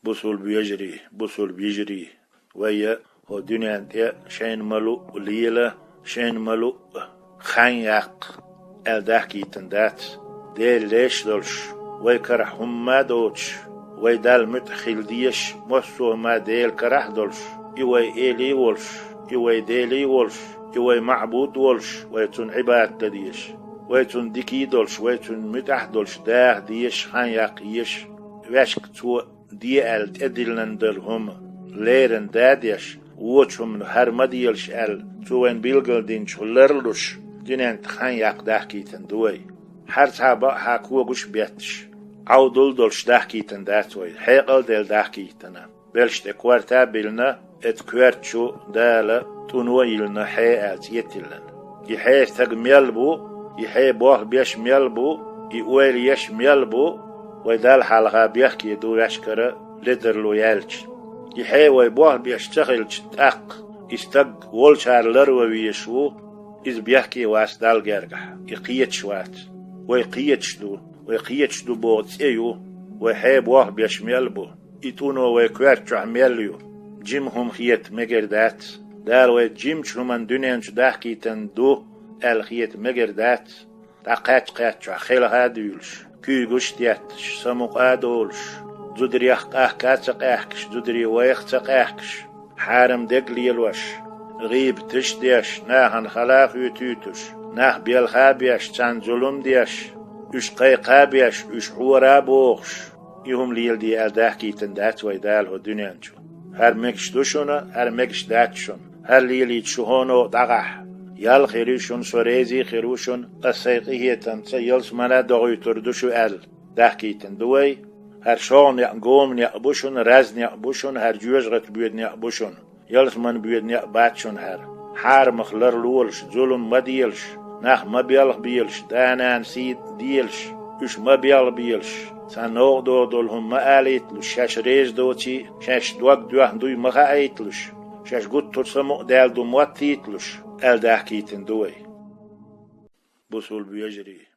بوصل بيجري بوصل بيجري ويا هو دنيا انت شين ملو ليلة شين ملو خانياق الدحكي تندات دي ليش دولش وي كرح هم دوتش وي دال متخيل ديش مصو ما ديل كرح دولش يوي إيلي ولش يوي ديلي ولش يوي معبود ولش ويتون عباد تديش ويتون ديكي دولش ويتون متح دولش داه ديش خانياق يش واشك تو دي التدلن درهم ليرن داديش ووتشم هر مديلش توين بيلغل دين شلرلوش دينان خانياق دحكي تندوي هر تابا حاكو غش بيتش عودل دولش دحكي تنداتوي حيقل ديل دحكي تنا بلش تكوارتا بيلنا اتكوارتشو دالا تونو يلنا حيقات يتلن يحي تق ميلبو يحي بوغ بيش ميلبو يقويل يش ميلبو ويدال حالها بيحكي دو يشكرا لدرلو يالش يحي ويبوغ بيشتغل تاق يستق والشار لرو ويشو إذ بيحكي واس دال جرجح يقيتش وات ويقيتش دو بوت ايو ويحي بوغ بيش ميلبو يتونو ويكوارتش عميليو جيمهم خيت مجردات دار ويجيمش همان دنيانش داحكي تندو الخيت مجردات تاقات قاتش خيلها ديولش كيغوش دياتش سموق آدولش زودري كاتق احكش زودري ويختق احكش حارم دقلي الوش غيب تشديش ناهن خلاق يتيتش ناه بيل خابيش تان ظلم ديش اش قيقابيش اش حورا بوخش يهم ليل دي الداحكي تندات ويدال هو دنيانشو هر مكش دوشونا هر مكش داتشون هر ليلي تشوهونو دغح يال خيريشون سوريزي خيروشون قصيقيه تنسى يلس منا دغوي تردوشو داحكي تندوي هر شون يقوم يقبوشون رزن يقبوشون هر جوزغت بيد يقبوشون يلس من بيد يقباتشون حار مخلر لولش ظلم ما ديلش ناخ ما بيلغ بيلش دانان سيد ديلش اش ما بيلغ بيلش سانوغ دولهم ما آليتلوش شاش ريز دوتي شاش دوك دوح دوي مخا ايتلوش شاش قد ترسمو دال دو مواتيتلوش داحكي تندوي بوصل بيجري